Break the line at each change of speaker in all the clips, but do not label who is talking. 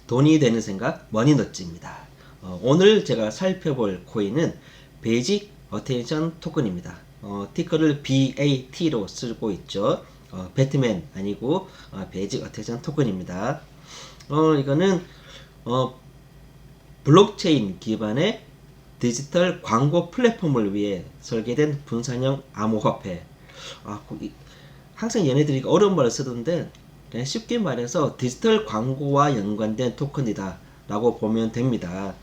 돈이 되는 생각 머니너지입니다. 오늘 제가 살펴볼 코인은 베이직 어텐션 토큰입니다. 티커를 BAT로 쓰고 있죠. 배트맨 아니고 베이직 어텐션 토큰입니다. 이거는 블록체인 기반의 디지털 광고 플랫폼을 위해 설계된 분산형 암호화폐. 항상 얘네들이 어려운 말을 쓰던데 그냥 쉽게 말해서 디지털 광고와 연관된 토큰이다 라고 보면 됩니다.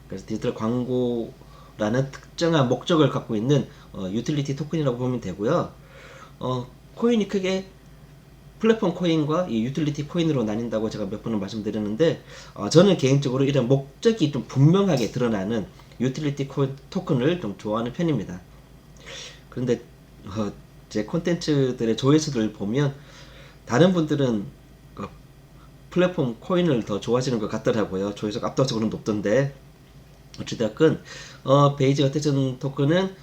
그래서 디지털 광고라는 특정한 목적을 갖고 있는 유틸리티 토큰이라고 보면 되고요. 코인이 크게 플랫폼 코인과 이 유틸리티 코인으로 나뉜다고 제가 몇 번을 말씀드렸는데, 저는 개인적으로 이런 목적이 좀 분명하게 드러나는 유틸리티 코인 토큰을 좀 좋아하는 편입니다. 그런데 제 콘텐츠들의 조회수를 보면 다른 분들은 플랫폼 코인을 더 좋아하시는 것 같더라고요. 조회수가 압도적으로 높던데, 어찌됐건 베이직 어텐션 토큰은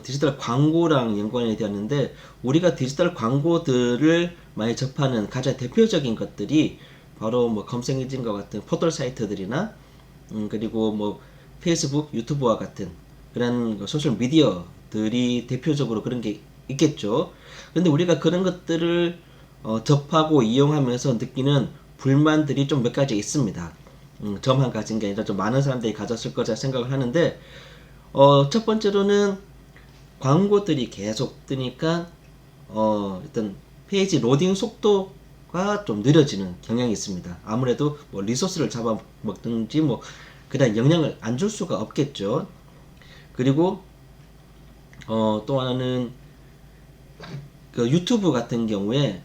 디지털 광고랑 연관이 되었는데, 우리가 디지털 광고들을 많이 접하는 가장 대표적인 것들이 바로 뭐 검색 엔진과 같은 포털 사이트들이나 그리고 뭐 페이스북, 유튜브와 같은 그런 소셜 미디어들이 대표적으로 그런 게 있겠죠. 근데 우리가 그런 것들을 접하고 이용하면서 느끼는 불만들이 좀 몇 가지 있습니다. 저만 가진 게 아니라 좀 많은 사람들이 가졌을 거라 생각을 하는데, 첫 번째로는 광고들이 계속 뜨니까 일단 페이지 로딩 속도가 좀 느려지는 경향이 있습니다. 아무래도 뭐 리소스를 잡아먹든지 뭐 그냥 영향을 안 줄 수가 없겠죠. 그리고 또 하나는 그 유튜브 같은 경우에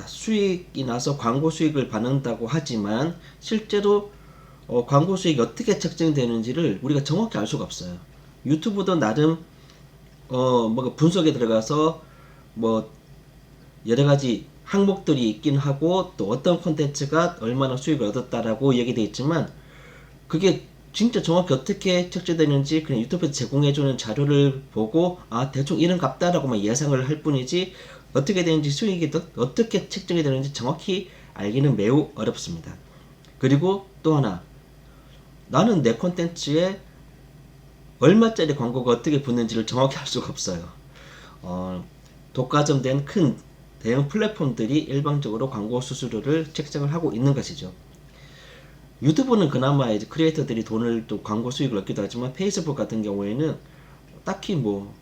수익이 나서 광고 수익을 받는다고 하지만 실제로 광고 수익이 어떻게 책정되는지를 우리가 정확히 알 수가 없어요. 유튜브도 나름 뭐 분석에 들어가서 뭐 여러 가지 항목들이 있긴 하고 또 어떤 콘텐츠가 얼마나 수익을 얻었다라고 얘기되어 있지만, 그게 진짜 정확히 어떻게 책정되는지 그냥 유튜브에서 제공해주는 자료를 보고 대충 이런 값다라고만 예상을 할 뿐이지, 어떻게 되는지 수익이 어떻게 책정이 되는지 정확히 알기는 매우 어렵습니다. 그리고 또 하나, 나는 내 콘텐츠에 얼마짜리 광고가 어떻게 붙는지를 정확히 알 수가 없어요. 독과점된 큰 대형 플랫폼들이 일방적으로 광고 수수료를 책정을 하고 있는 것이죠. 유튜브는 그나마 이제 크리에이터들이 돈을 또 광고 수익을 얻기도 하지만, 페이스북 같은 경우에는 딱히 뭐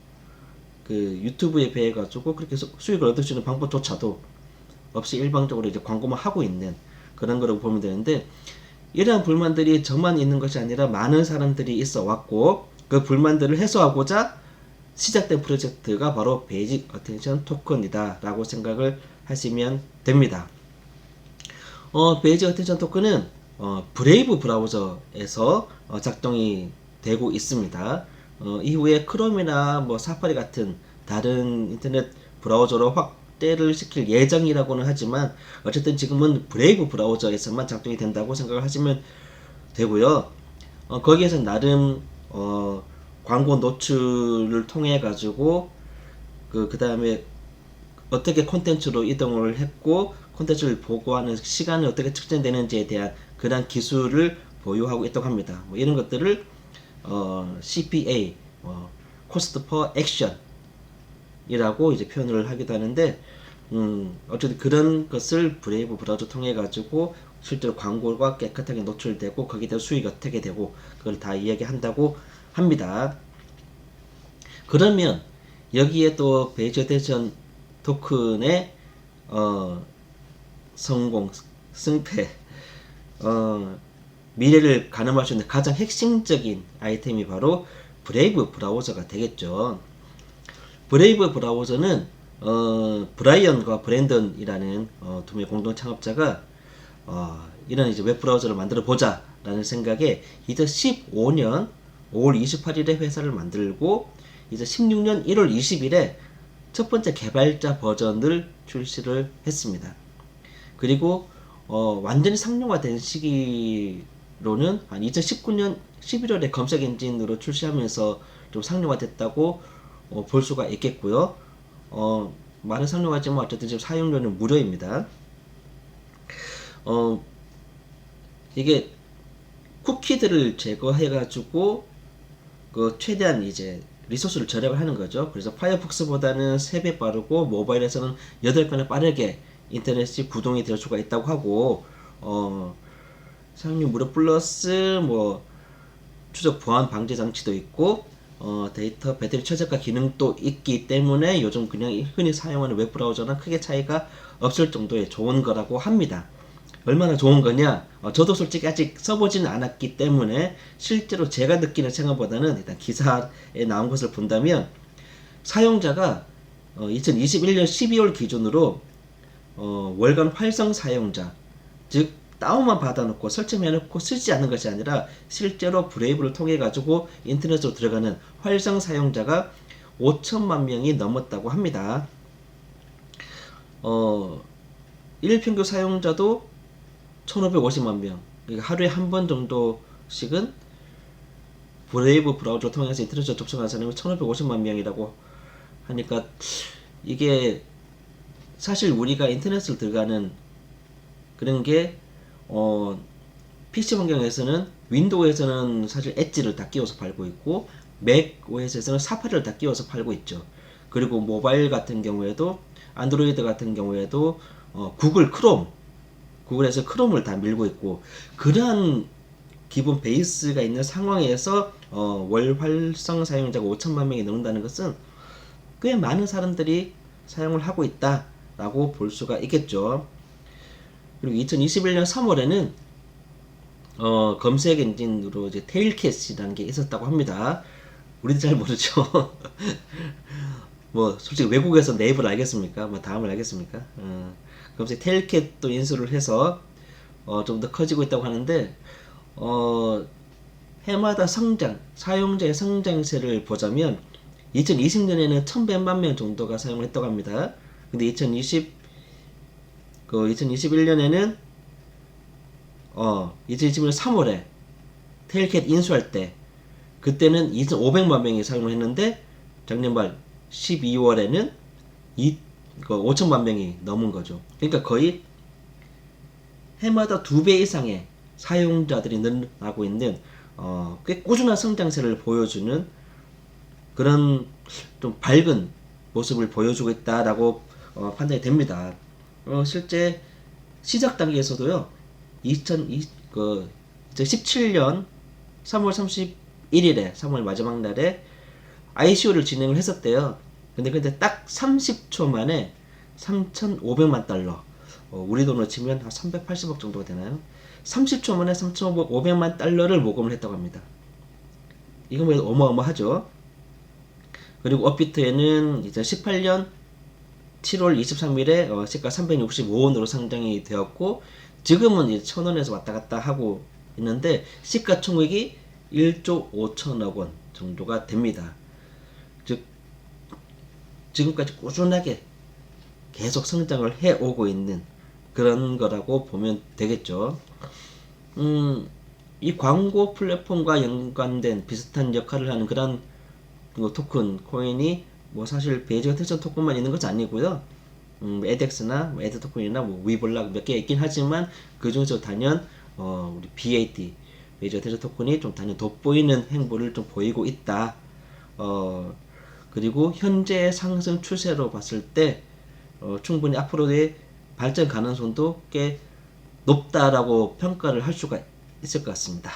그 유튜브에 비해 가지고 그렇게 수익을 얻을 수 있는 방법조차도 없이 일방적으로 이제 광고만 하고 있는 그런 거라고 보면 되는데, 이러한 불만들이 저만 있는 것이 아니라 많은 사람들이 있어 왔고, 그 불만들을 해소하고자 시작된 프로젝트가 바로 베이직 어텐션 토큰이다 라고 생각을 하시면 됩니다. 베이직 어텐션 토큰은 브레이브 브라우저에서 작동이 되고 있습니다. 이후에 크롬이나 뭐 사파리 같은 다른 인터넷 브라우저로 확대를 시킬 예정이라고는 하지만, 어쨌든 지금은 브레이브 브라우저에서만 작동이 된다고 생각을 하시면 되고요. 거기에서 나름 광고 노출을 통해 가지고 그 다음에 어떻게 콘텐츠로 이동을 했고 콘텐츠를 보고하는 시간이 어떻게 측정되는지에 대한 그런 기술을 보유하고 있다고 합니다. 뭐 이런 것들을 CPA, Cost per Action 이라고 이제 표현을 하기도 하는데, 어쨌든 그런 것을 브레이브 브라우저 통해 가지고 실제로 광고가 깨끗하게 노출되고 거기에 대한 수익이 어떻게 되고 그걸 다 이야기한다고 합니다. 그러면 여기에 또 베이직 어텐션 토큰의 성공, 승패, 미래를 가늠할 수 있는 가장 핵심적인 아이템이 바로 브레이브 브라우저가 되겠죠. 브레이브 브라우저는 브라이언과 브랜던이라는 두 명의 공동 창업자가 이런 이제 웹 브라우저를 만들어 보자 라는 생각에 2015년 5월 28일에 회사를 만들고, 이제 16년 1월 20일에 첫 번째 개발자 버전을 출시를 했습니다. 그리고 완전히 상용화된 시기로는 한 2019년 11월에 검색 엔진으로 출시하면서 좀 상용화됐다고 볼 수가 있겠고요. 말은 상용화지만 어쨌든 지금 사용료는 무료입니다. 이게 쿠키들을 제거해가지고 그 최대한 이제 리소스를 절약을 하는 거죠. 그래서 파이어폭스보다는 3배 빠르고 모바일에서는 8배나 빠르게 인터넷이 구동이 될 수가 있다고 하고 사용료 무료 플러스 뭐 추적 보안 방지 장치도 있고 데이터 배터리 최저가 기능도 있기 때문에 요즘 그냥 흔히 사용하는 웹브라우저랑 크게 차이가 없을 정도의 좋은 거라고 합니다. 얼마나 좋은 거냐? 저도 솔직히 아직 써보지는 않았기 때문에 실제로 제가 느끼는 생각보다는 일단 기사에 나온 것을 본다면 사용자가 2021년 12월 기준으로 월간 활성 사용자, 즉 다운만 받아놓고 설치만 해놓고 쓰지 않는 것이 아니라 실제로 브레이브를 통해 가지고 인터넷으로 들어가는 활성 사용자가 5천만 명이 넘었다고 합니다. 일평균 사용자도 1550만 명, 그러니까 하루에 한 번 정도씩은 브레이브 브라우저를 통해서 인터넷으로 접속하는 사람이 1550만 명이라고 하니까 이게 사실 우리가 인터넷을 들어가는 그런 게 PC 환경에서는 윈도우에서는 사실 엣지를 다 끼워서 팔고 있고 맥 OS에서는 사파리를 다 끼워서 팔고 있죠. 그리고 모바일 같은 경우에도 안드로이드 같은 경우에도 구글 크롬, 구글에서 크롬을 다 밀고 있고 그러한 기본 베이스가 있는 상황에서 월 활성 사용자가 5천만 명이 넘는다는 것은 꽤 많은 사람들이 사용을 하고 있다라고 볼 수가 있겠죠. 그리고 2021년 3월에는 검색 엔진으로 이제 테일캣이라는 게 있었다고 합니다. 우리도 잘 모르죠. 뭐 솔직히 외국에서 네이버를 알겠습니까? 뭐 다음을 알겠습니까? 검색 테일캣도 인수를 해서 좀 더 커지고 있다고 하는데 해마다 성장, 사용자의 성장세를 보자면 2020년에는 1100만 명 정도가 사용을 했다고 합니다. 근데 2021년에는 2021년 3월에 테일캣 인수할 때 그때는 2500만 명이 사용을 했는데 작년 말 12월에는 5천만 명이 넘은 거죠. 그러니까 거의 해마다 2배 이상의 사용자들이 늘어나고 있는 꽤 꾸준한 성장세를 보여주는 그런 좀 밝은 모습을 보여주고 있다라고 판단이 됩니다. 실제 시작 단계에서도요, 2017년 3월 31일에, 3월 마지막 날에 ICO를 진행을 했었대요. 근데 딱 30초 만에 3,500만 달러, 우리 돈으로 치면 한 380억 정도가 되나요? 30초 만에 3,500만 달러를 모금을 했다고 합니다. 이거 뭐 어마어마하죠. 그리고 업비트에는 2018년 7월 23일에 시가 365원으로 상장이 되었고 지금은 이제 1,000원에서 왔다 갔다 하고 있는데 시가총액이 1조 5천억 원 정도가 됩니다. 즉 지금까지 꾸준하게 계속 성장을 해오고 있는 그런 거라고 보면 되겠죠. 이 광고 플랫폼과 연관된 비슷한 역할을 하는 그런 토큰, 코인이 뭐 사실 베이지가 특정 토큰만 있는 것이 아니고요. 에덱스나 에드 토큰이나 뭐 위블락 몇 개 있긴 하지만 그 중에서 단연 우리 BAT 베이지가 특정 토큰이 좀 단연 돋보이는 행보를 좀 보이고 있다. 그리고 현재 상승 추세로 봤을 때 충분히 앞으로의 발전 가능성도 꽤 높다라고 평가를 할 수가 있을 것 같습니다.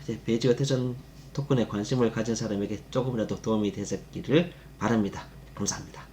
이제 베이지가 특정 토큰에 관심을 가진 사람에게 조금이라도 도움이 되었기를 바랍니다. 감사합니다.